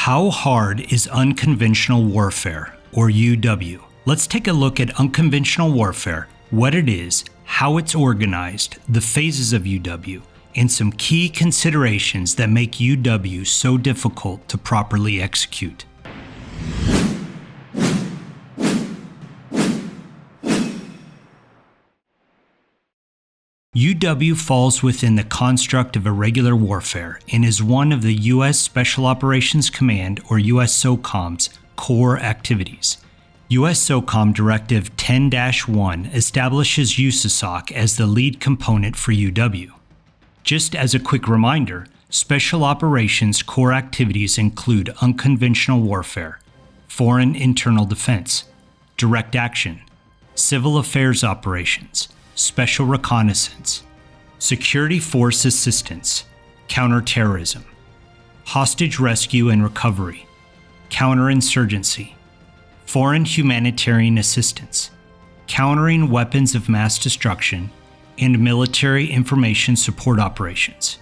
How hard is unconventional warfare, or UW? Let's take a look at unconventional warfare, what it is, how it's organized, the phases of UW, and some key considerations that make UW so difficult to properly execute. UW falls within the construct of irregular warfare and is one of the U.S. Special Operations Command, or USSOCOM's, core activities. USSOCOM Directive 10-1 establishes USASOC as the lead component for UW. Just as a quick reminder, Special Operations core activities include unconventional warfare, foreign internal defense, direct action, civil affairs operations, special reconnaissance, security force assistance, counterterrorism, hostage rescue and recovery, counterinsurgency, foreign humanitarian assistance, countering weapons of mass destruction, and military information support operations.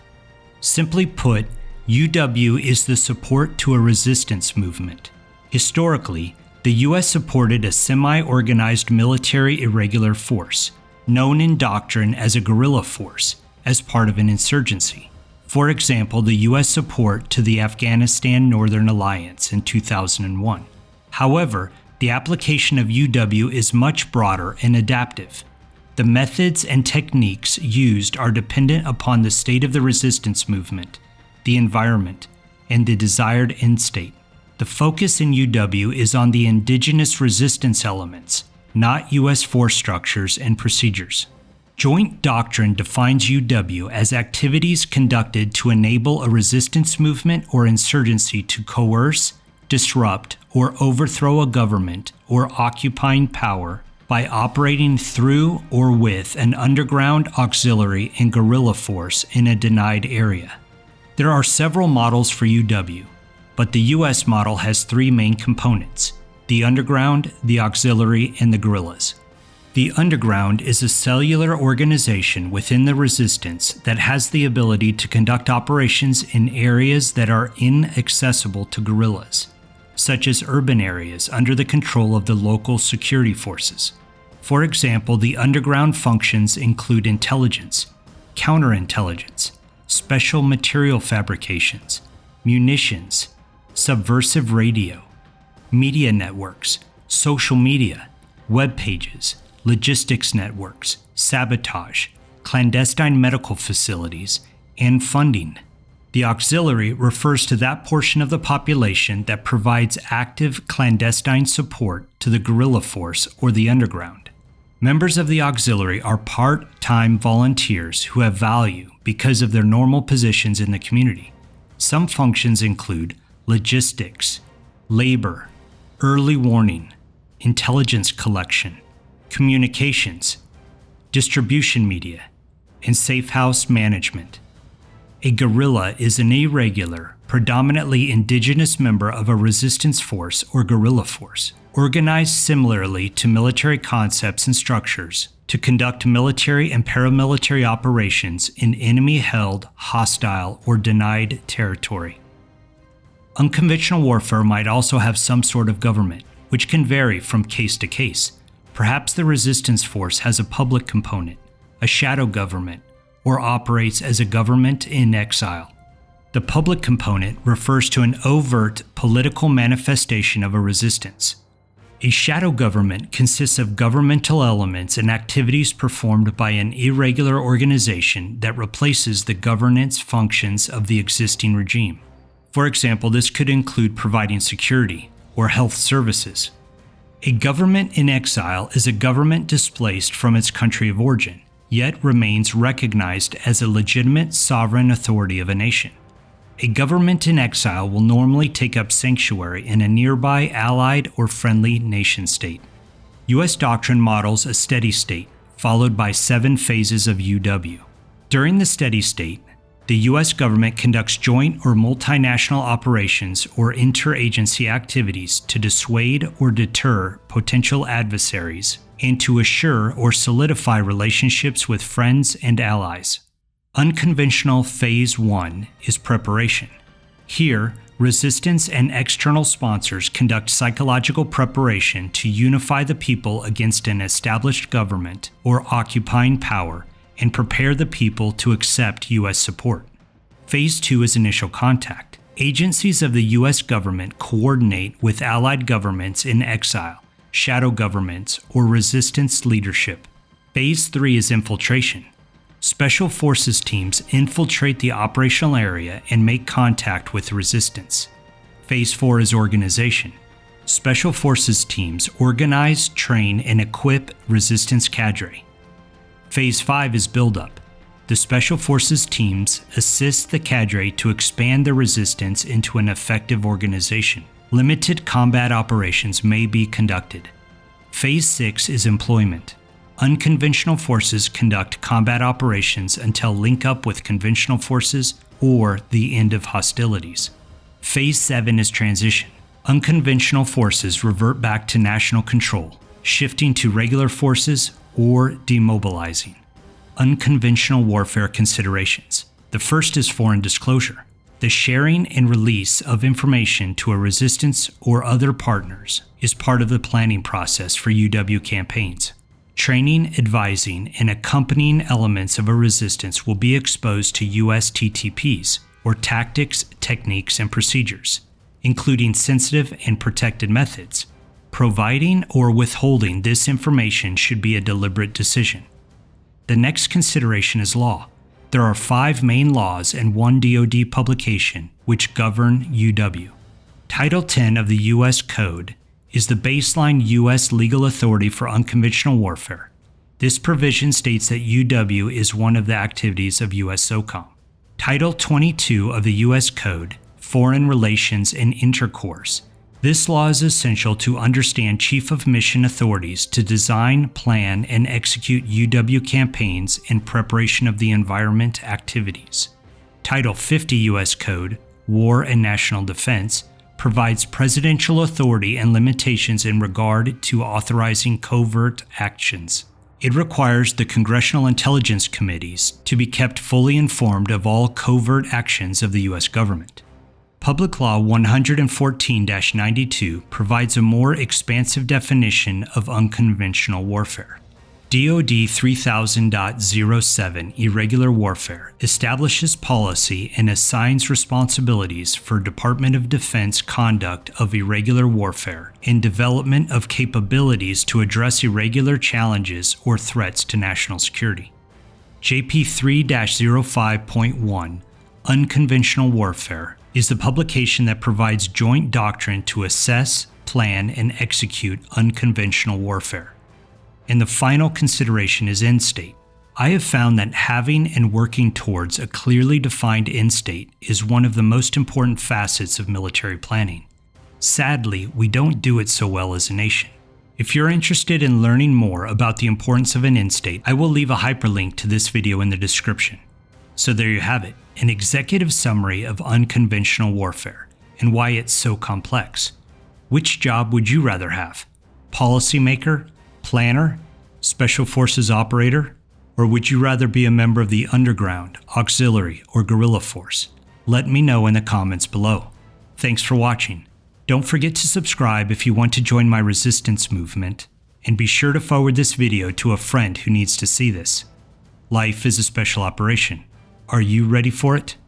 Simply put, UW is the support to a resistance movement. Historically, the U.S. supported a semi-organized military irregular force, known in doctrine as a guerrilla force, as part of an insurgency. For example, the U.S. support to the Afghanistan Northern Alliance in 2001. However, the application of UW is much broader and adaptive. The methods and techniques used are dependent upon the state of the resistance movement, the environment, and the desired end state. The focus in UW is on the indigenous resistance elements, not U.S. force structures and procedures. Joint doctrine defines UW as activities conducted to enable a resistance movement or insurgency to coerce, disrupt, or overthrow a government or occupying power by operating through or with an underground auxiliary and guerrilla force in a denied area. There are several models for UW, but the U.S. model has three main components: the underground, the auxiliary, and the guerrillas. The underground is a cellular organization within the resistance that has the ability to conduct operations in areas that are inaccessible to guerrillas, such as urban areas under the control of the local security forces. For example, the underground functions include intelligence, counterintelligence, special material fabrications, munitions, subversive radio, media networks, social media, web pages, logistics networks, sabotage, clandestine medical facilities, and funding. The auxiliary refers to that portion of the population that provides active clandestine support to the guerrilla force or the underground. Members of the auxiliary are part-time volunteers who have value because of their normal positions in the community. Some functions include logistics, labor, early warning, intelligence collection, communications, distribution media, and safe house management. A guerrilla is an irregular, predominantly indigenous member of a resistance force or guerrilla force, organized similarly to military concepts and structures to conduct military and paramilitary operations in enemy-held, hostile, or denied territory. Unconventional warfare might also have some sort of government, which can vary from case to case. Perhaps the resistance force has a public component, a shadow government, or operates as a government in exile. The public component refers to an overt political manifestation of a resistance. A shadow government consists of governmental elements and activities performed by an irregular organization that replaces the governance functions of the existing regime. For example, this could include providing security or health services. A government in exile is a government displaced from its country of origin, yet remains recognized as a legitimate sovereign authority of a nation. A government in exile will normally take up sanctuary in a nearby allied or friendly nation-state. U.S. doctrine models a steady state, followed by 7 phases of UW. During the steady state, the U.S. government conducts joint or multinational operations or interagency activities to dissuade or deter potential adversaries and to assure or solidify relationships with friends and allies. Unconventional Phase 1 is preparation. Here, resistance and external sponsors conduct psychological preparation to unify the people against an established government or occupying power and prepare the people to accept U.S. support. Phase 2 is initial contact. Agencies of the U.S. government coordinate with allied governments in exile, shadow governments, or resistance leadership. Phase 3 is infiltration. Special forces teams infiltrate the operational area and make contact with resistance. Phase 4 is organization. Special forces teams organize, train, and equip resistance cadre. Phase 5 is buildup. The Special Forces teams assist the cadre to expand the resistance into an effective organization. Limited combat operations may be conducted. Phase 6 is employment. Unconventional forces conduct combat operations until link up with conventional forces or the end of hostilities. Phase 7 is transition. Unconventional forces revert back to national control, shifting to regular forces or demobilizing. Unconventional warfare considerations. The first is foreign disclosure. The sharing and release of information to a resistance or other partners is part of the planning process for UW campaigns. Training, advising, and accompanying elements of a resistance will be exposed to U.S. TTPs, or tactics, techniques, and procedures, including sensitive and protected methods. Providing or withholding this information should be a deliberate decision. The next consideration is law. There are 5 main laws and 1 DoD publication which govern UW. Title 10 of the U.S. Code is the baseline U.S. legal authority for unconventional warfare. This provision states that UW is one of the activities of U.S. SOCOM. Title 22 of the U.S. Code, Foreign Relations and Intercourse. This law is essential to understand Chief of Mission authorities to design, plan, and execute UW campaigns in preparation of the environment activities. Title 50 U.S. Code, War and National Defense, provides presidential authority and limitations in regard to authorizing covert actions. It requires the Congressional Intelligence Committees to be kept fully informed of all covert actions of the U.S. government. Public Law 114-92 provides a more expansive definition of unconventional warfare. DoD 3000.07 Irregular Warfare establishes policy and assigns responsibilities for Department of Defense conduct of irregular warfare and development of capabilities to address irregular challenges or threats to national security. JP 3-05.1 Unconventional Warfare is the publication that provides joint doctrine to assess, plan, and execute unconventional warfare. And the final consideration is Endstate. I have found that having and working towards a clearly defined end state is one of the most important facets of military planning. Sadly, we don't do it so well as a nation. If you're interested in learning more about the importance of an end state, I will leave a hyperlink to this video in the description. So there you have it, an executive summary of unconventional warfare and why it's so complex. Which job would you rather have? Policymaker? Planner, Special Forces operator, or would you rather be a member of the underground, auxiliary, or guerrilla force? Let me know in the comments below. Thanks for watching. Don't forget to subscribe if you want to join my resistance movement, and be sure to forward this video to a friend who needs to see this. Life is a special operation. Are you ready for it?